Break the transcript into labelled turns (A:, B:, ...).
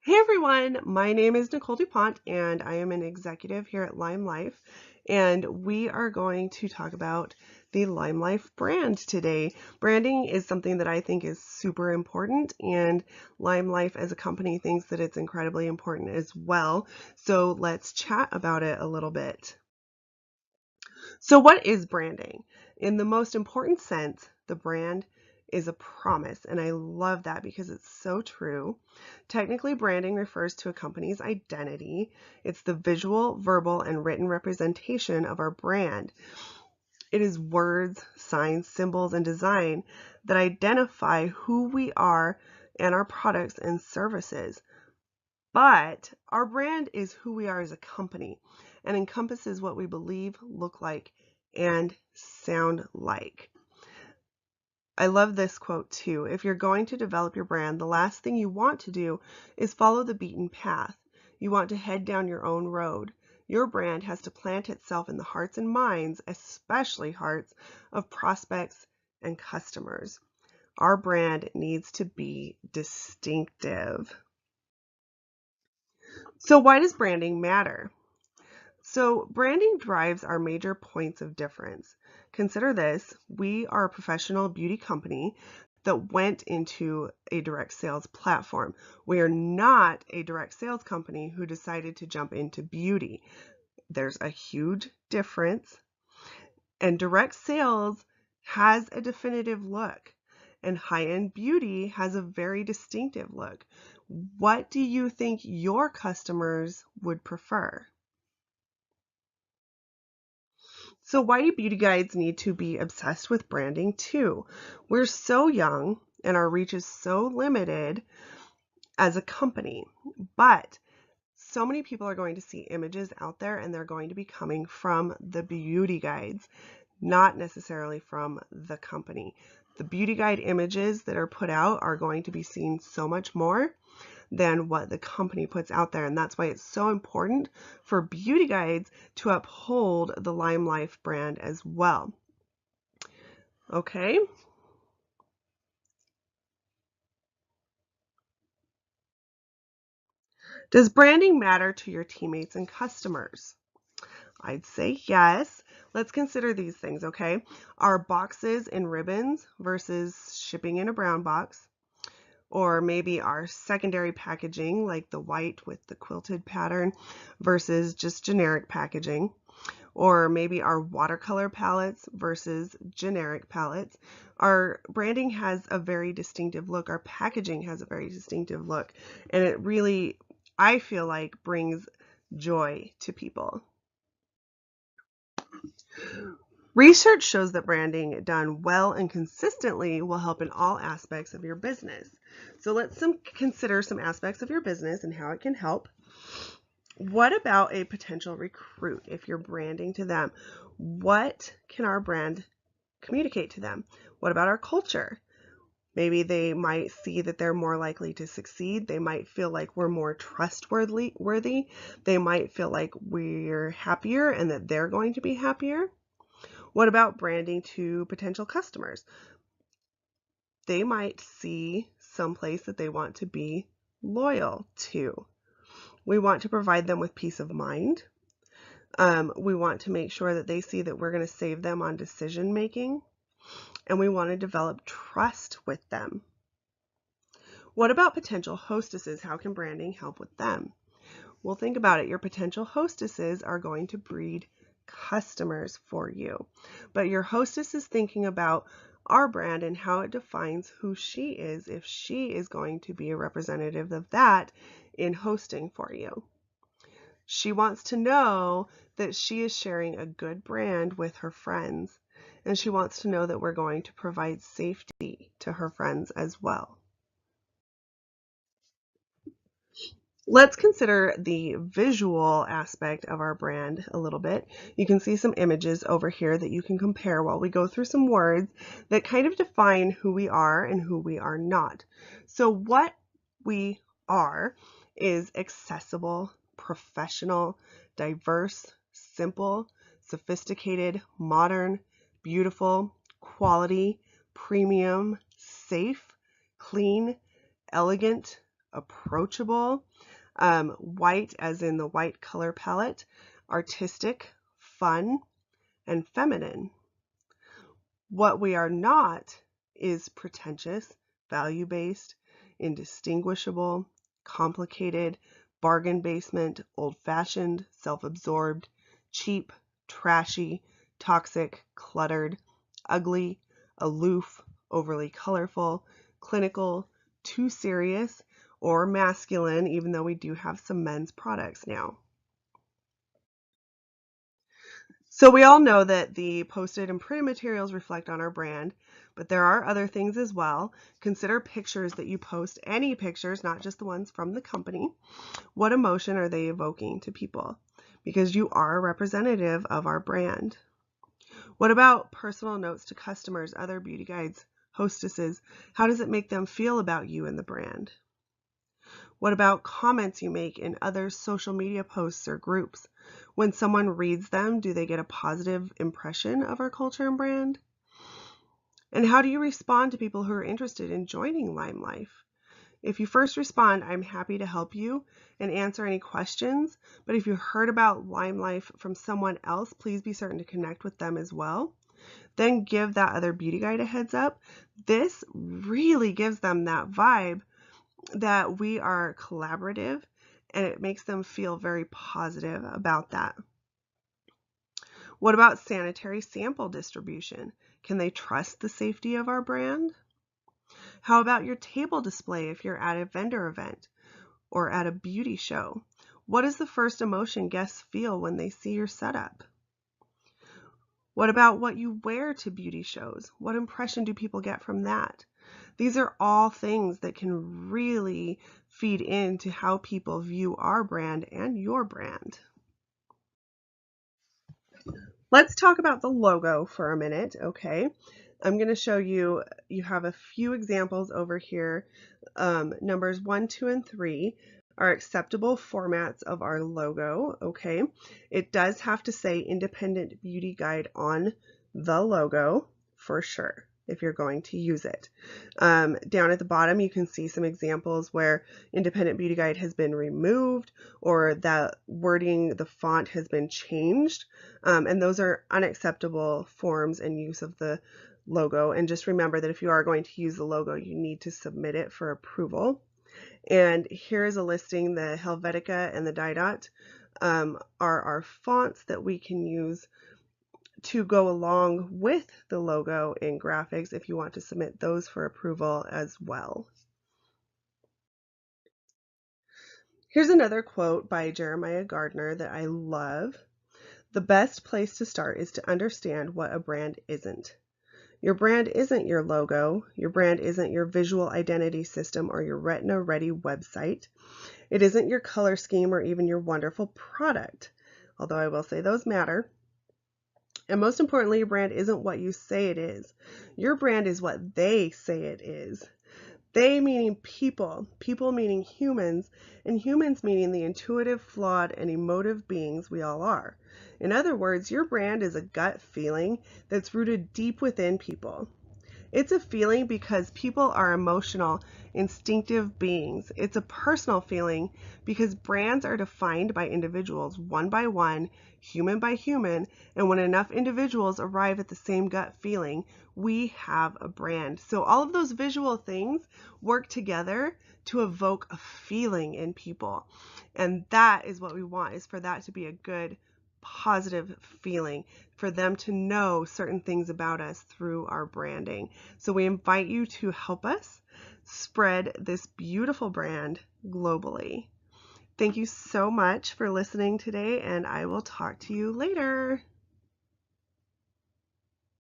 A: Hey everyone, my name is Nicole Dupont and I am an executive here at LimeLife, and we are going to talk about the LimeLife brand today. Branding is something that I think is super important, and LimeLife as a company thinks that it's incredibly important as well. So let's chat about it a little bit. So what is branding? In the most important sense, the brand is a promise, and I love that because it's so true. Technically, branding refers to a company's identity. It's the visual, verbal, and written representation of our brand. It is words, signs, symbols, and design that identify who we are and our products and services. But our brand is who we are as a company and encompasses what we believe, look like, and sound like. I love this quote too. If you're going to develop your brand, the last thing you want to do is follow the beaten path. You want to head down your own road. Your brand has to plant itself in the hearts and minds, especially hearts, of prospects and customers. Our brand needs to be distinctive. So why does branding matter? So branding drives our major points of difference. Consider this: we are a professional beauty company that went into a direct sales platform. We are not a direct sales company who decided to jump into beauty. There's a huge difference, and direct sales has a definitive look, and high-end beauty has a very distinctive look. What do you think your customers would prefer? So why do beauty guides need to be obsessed with branding too? We're so young and our reach is so limited as a company, but so many people are going to see images out there and they're going to be coming from the beauty guides, not necessarily from the company. The beauty guide images that are put out are going to be seen so much more than what the company puts out there. And that's why it's so important for beauty guides to uphold the LimeLife brand as well. Okay. Does branding matter to your teammates and customers? I'd say yes. Let's consider these things, okay? Our boxes and ribbons versus shipping in a brown box, or maybe our secondary packaging like the white with the quilted pattern versus just generic packaging, or maybe our watercolor palettes versus generic palettes. Our branding has a very distinctive look. Our packaging has a very distinctive look, and it really, I feel like, brings joy to people. Research shows that branding done well and consistently will help in all aspects of your business. So let's consider some aspects of your business and how it can help. What about a potential recruit? If you're branding to them, what can our brand communicate to them? What about our culture? Maybe they might see that they're more likely to succeed. They might feel like we're more trustworthy. They might feel like we're happier and that they're going to be happier. What about branding to potential customers? They might see someplace that they want to be loyal to. We want to provide them with peace of mind. We want to make sure that they see that we're going to save them on decision making, and we want to develop trust with them. What about potential hostesses? How can branding help with them? Well, think about it. Your potential hostesses are going to breed customers for you, but your hostess is thinking about our brand and how it defines who she is if she is going to be a representative of that in hosting for you. She wants to know that she is sharing a good brand with her friends, and she wants to know that we're going to provide safety to her friends as well. Let's consider the visual aspect of our brand a little bit. You can see some images over here that you can compare while we go through some words that kind of define who we are and who we are not. So what we are is accessible, professional, diverse, simple, sophisticated, modern, beautiful, quality, premium, safe, clean, elegant, approachable, white as in the white color palette, artistic, fun, and feminine. What we are not is pretentious, value-based, indistinguishable, complicated, bargain basement, old-fashioned, self-absorbed, cheap, trashy, toxic, cluttered, ugly, aloof, overly colorful, clinical, too serious, or masculine, even though we do have some men's products now. So we all know that the posted and printed materials reflect on our brand, but there are other things as well. Consider pictures that you post, any pictures, not just the ones from the company. What emotion are they evoking to people? Because you are a representative of our brand. What about personal notes to customers, other beauty guides, hostesses? How does it make them feel about you and the brand? What about comments you make in other social media posts or groups? When someone reads them, do they get a positive impression of our culture and brand? And how do you respond to people who are interested in joining LimeLife? If you first respond, I'm happy to help you and answer any questions. But if you heard about LimeLife from someone else, please be certain to connect with them as well. Then give that other beauty guide a heads up. This really gives them that vibe that we are collaborative, and it makes them feel very positive about that. What about sanitary sample distribution? Can they trust the safety of our brand? How about your table display if you're at a vendor event or at a beauty show? What is the first emotion guests feel when they see your setup? What about what you wear to beauty shows? What impression do people get from that? These are all things that can really feed into how people view our brand and your brand. Let's talk about the logo for a minute, okay? I'm going to show you, you have a few examples over here. Numbers 1, 2, and 3 are acceptable formats of our logo, okay? It does have to say Independent Beauty Guide on the logo for sure if you're going to use it. Down at the bottom, you can see some examples where Independent Beauty Guide has been removed or the wording, the font has been changed. And those are unacceptable forms and use of the logo. And just remember that if you are going to use the logo, you need to submit it for approval. And here is a listing. The Helvetica and the Didot are our fonts that we can use to go along with the logo in graphics if you want to submit those for approval as well. Here's another quote by Jeremiah Gardner that I love. The best place to start is to understand what a brand isn't. Your brand isn't your logo. Your brand isn't your visual identity system or your retina-ready website. It isn't your color scheme or even your wonderful product, although I will say those matter. And most importantly, your brand isn't what you say it is. Your brand is what they say it is. They meaning people, people meaning humans, and humans meaning the intuitive, flawed, and emotive beings we all are. In other words, your brand is a gut feeling that's rooted deep within people. It's a feeling because people are emotional, instinctive beings. It's a personal feeling because brands are defined by individuals, one by one, human by human, and when enough individuals arrive at the same gut feeling, we have a brand. So all of those visual things work together to evoke a feeling in people. And that is what we want, is for that to be a good, positive feeling, for them to know certain things about us through our branding. So we invite you to help us spread this beautiful brand globally. Thank you so much for listening today, and I will talk to you later.